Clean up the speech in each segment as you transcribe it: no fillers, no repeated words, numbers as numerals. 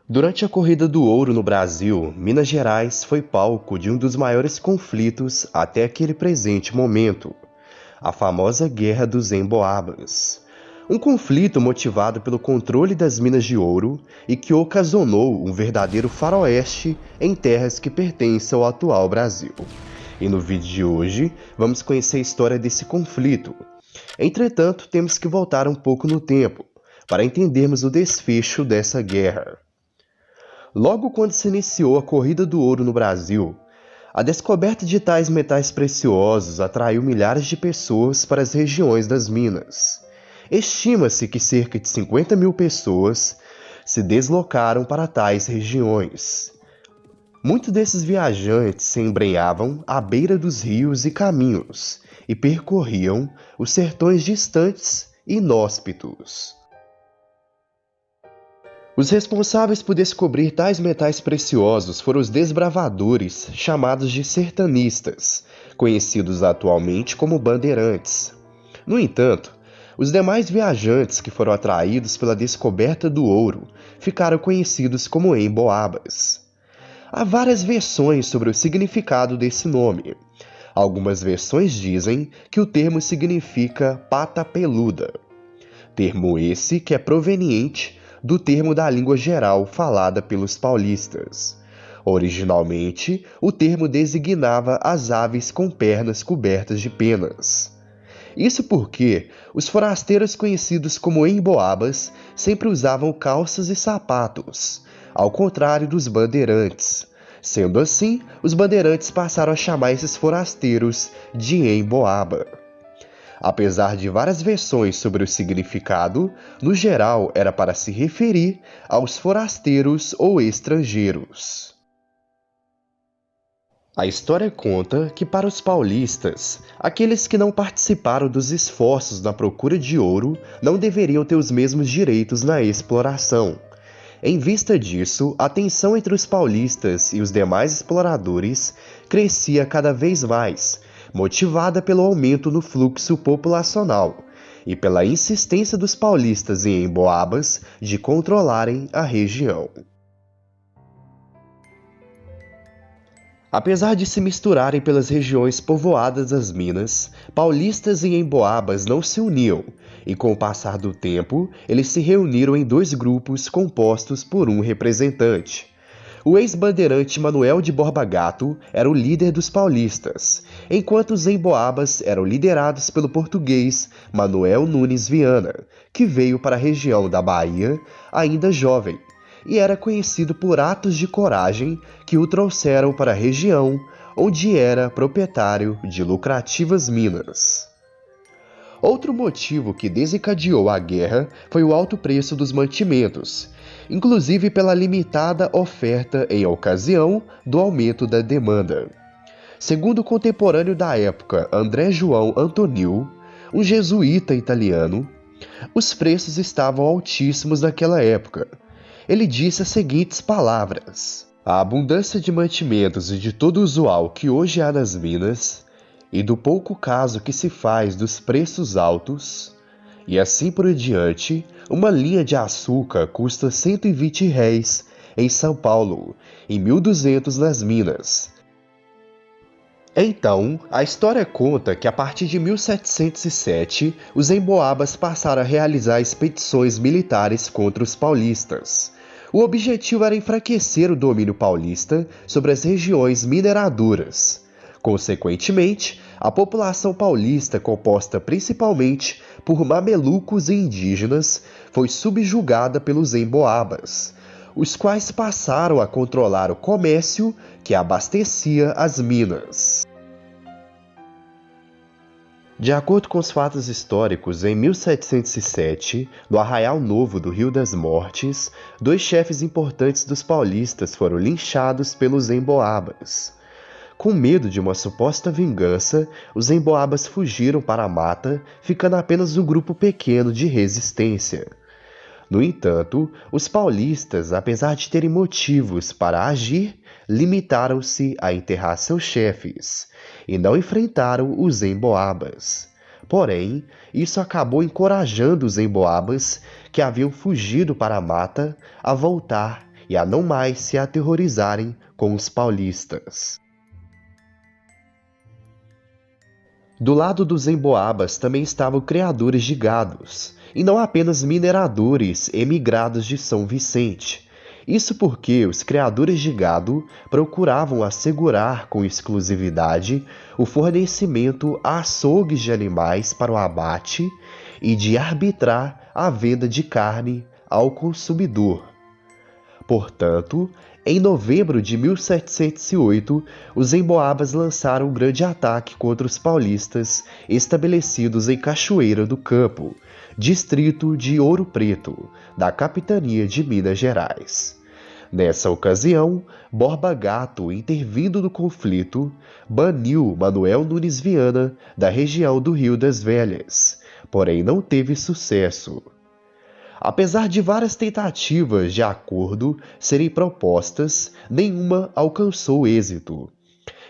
Durante a Corrida do Ouro no Brasil, Minas Gerais foi palco de um dos maiores conflitos até aquele presente momento, a famosa Guerra dos Emboabas. Um conflito motivado pelo controle das minas de ouro e que ocasionou um verdadeiro faroeste em terras que pertencem ao atual Brasil. E no vídeo de hoje, vamos conhecer a história desse conflito. Entretanto, temos que voltar um pouco no tempo, para entendermos o desfecho dessa guerra. Logo quando se iniciou a Corrida do Ouro no Brasil, a descoberta de tais metais preciosos atraiu milhares de pessoas para as regiões das minas. Estima-se que cerca de 50 mil pessoas se deslocaram para tais regiões. Muitos desses viajantes se embrenhavam à beira dos rios e caminhos e percorriam os sertões distantes e inóspitos. Os responsáveis por descobrir tais metais preciosos foram os desbravadores, chamados de sertanistas, conhecidos atualmente como bandeirantes. No entanto, os demais viajantes que foram atraídos pela descoberta do ouro ficaram conhecidos como emboabas. Há várias versões sobre o significado desse nome. Algumas versões dizem que o termo significa pata peluda, termo esse que é proveniente do termo da língua geral falada pelos paulistas. Originalmente, o termo designava as aves com pernas cobertas de penas. Isso porque os forasteiros conhecidos como emboabas sempre usavam calças e sapatos, ao contrário dos bandeirantes. Sendo assim, os bandeirantes passaram a chamar esses forasteiros de emboaba. Apesar de várias versões sobre o significado, no geral era para se referir aos forasteiros ou estrangeiros. A história conta que para os paulistas, aqueles que não participaram dos esforços na procura de ouro não deveriam ter os mesmos direitos na exploração. Em vista disso, a tensão entre os paulistas e os demais exploradores crescia cada vez mais, motivada pelo aumento no fluxo populacional e pela insistência dos paulistas e emboabas de controlarem a região. Apesar de se misturarem pelas regiões povoadas das minas, paulistas e emboabas não se uniam, e com o passar do tempo, eles se reuniram em dois grupos compostos por um representante. O ex-bandeirante Manuel de Borba Gato era o líder dos paulistas, enquanto os emboabas eram liderados pelo português Manuel Nunes Viana, que veio para a região da Bahia ainda jovem, e era conhecido por atos de coragem que o trouxeram para a região onde era proprietário de lucrativas minas. Outro motivo que desencadeou a guerra foi o alto preço dos mantimentos, inclusive pela limitada oferta em ocasião do aumento da demanda. Segundo o contemporâneo da época, André João Antonil, um jesuíta italiano, os preços estavam altíssimos naquela época. Ele disse as seguintes palavras: "A abundância de mantimentos e de todo o usual que hoje há nas minas, e do pouco caso que se faz dos preços altos, e assim por diante, uma linha de açúcar custa R$ 120 em São Paulo e 1.200 nas Minas." Então, a história conta que a partir de 1707, os emboabas passaram a realizar expedições militares contra os paulistas. O objetivo era enfraquecer o domínio paulista sobre as regiões mineradoras. Consequentemente, a população paulista, composta principalmente por mamelucos e indígenas, foi subjugada pelos emboabas, os quais passaram a controlar o comércio que abastecia as minas. De acordo com os fatos históricos, em 1707, no Arraial Novo do Rio das Mortes, 2 chefes importantes dos paulistas foram linchados pelos emboabas. Com medo de uma suposta vingança, os emboabas fugiram para a mata, ficando apenas um grupo pequeno de resistência. No entanto, os paulistas, apesar de terem motivos para agir, limitaram-se a enterrar seus chefes e não enfrentaram os emboabas. Porém, isso acabou encorajando os emboabas, que haviam fugido para a mata, a voltar e a não mais se aterrorizarem com os paulistas. Do lado dos emboabas também estavam criadores de gados, e não apenas mineradores emigrados de São Vicente. Isso porque os criadores de gado procuravam assegurar com exclusividade o fornecimento a açougues de animais para o abate e de arbitrar a venda de carne ao consumidor. Portanto, em novembro de 1708, os emboabas lançaram um grande ataque contra os paulistas estabelecidos em Cachoeira do Campo, distrito de Ouro Preto, da capitania de Minas Gerais. Nessa ocasião, Borba Gato, intervindo no conflito, baniu Manuel Nunes Viana da região do Rio das Velhas, porém não teve sucesso. Apesar de várias tentativas de acordo serem propostas, nenhuma alcançou êxito.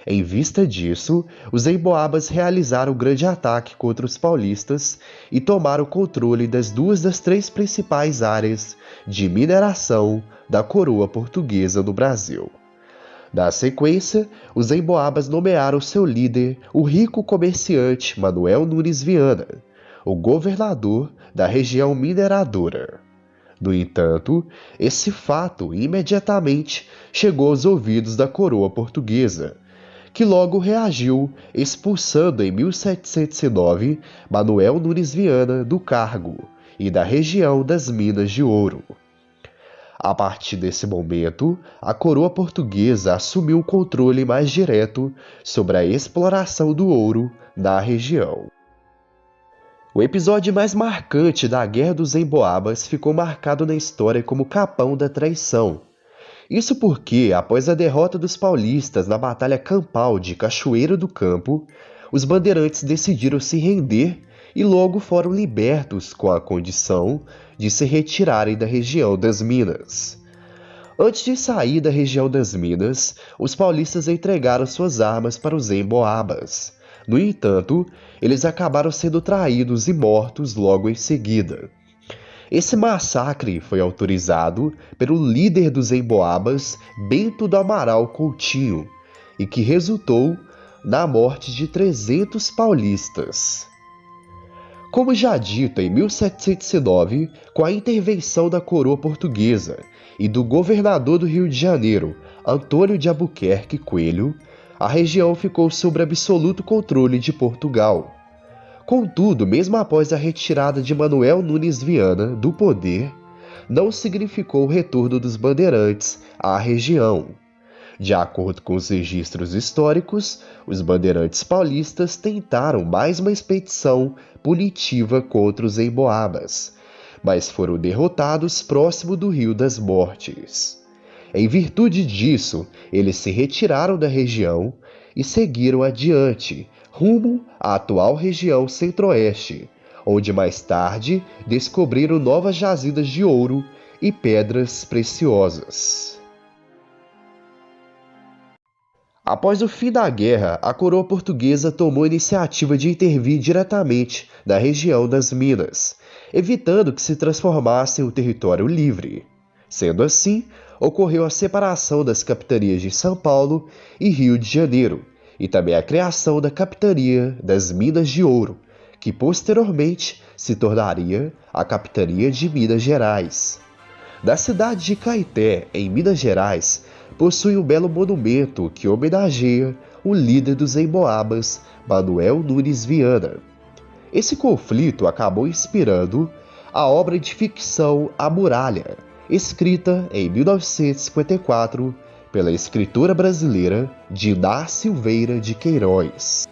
Em vista disso, os emboabas realizaram um grande ataque contra os paulistas e tomaram o controle das duas das três principais áreas de mineração da coroa portuguesa no Brasil. Na sequência, os emboabas nomearam seu líder, o rico comerciante Manuel Nunes Viana, o governador da região mineradora. No entanto, esse fato imediatamente chegou aos ouvidos da coroa portuguesa, que logo reagiu, expulsando em 1709 Manuel Nunes Viana do cargo e da região das Minas de Ouro. A partir desse momento, a coroa portuguesa assumiu o controle mais direto sobre a exploração do ouro na região. O episódio mais marcante da Guerra dos Emboabas ficou marcado na história como Capão da Traição. Isso porque, após a derrota dos paulistas na Batalha Campal de Cachoeira do Campo, os bandeirantes decidiram se render e logo foram libertos com a condição de se retirarem da região das Minas. Antes de sair da região das Minas, os paulistas entregaram suas armas para os emboabas. No entanto, eles acabaram sendo traídos e mortos logo em seguida. Esse massacre foi autorizado pelo líder dos emboabas, Bento do Amaral Coutinho, e que resultou na morte de 300 paulistas. Como já dito, em 1709, com a intervenção da coroa portuguesa e do governador do Rio de Janeiro, Antônio de Albuquerque Coelho, a região ficou sob absoluto controle de Portugal. Contudo, mesmo após a retirada de Manuel Nunes Viana do poder, não significou o retorno dos bandeirantes à região. De acordo com os registros históricos, os bandeirantes paulistas tentaram mais uma expedição punitiva contra os emboabas, mas foram derrotados próximo do Rio das Mortes. Em virtude disso, eles se retiraram da região e seguiram adiante, rumo à atual região centro-oeste, onde mais tarde descobriram novas jazidas de ouro e pedras preciosas. Após o fim da guerra, a coroa portuguesa tomou a iniciativa de intervir diretamente na região das Minas, evitando que se transformasse em um território livre. Sendo assim, ocorreu a separação das capitanias de São Paulo e Rio de Janeiro, e também a criação da Capitania das Minas de Ouro, que posteriormente se tornaria a Capitania de Minas Gerais. Da cidade de Caeté, em Minas Gerais, possui um belo monumento que homenageia o líder dos emboabas, Manuel Nunes Viana. Esse conflito acabou inspirando a obra de ficção A Muralha, escrita em 1954 pela escritora brasileira Diná Silveira de Queiroz.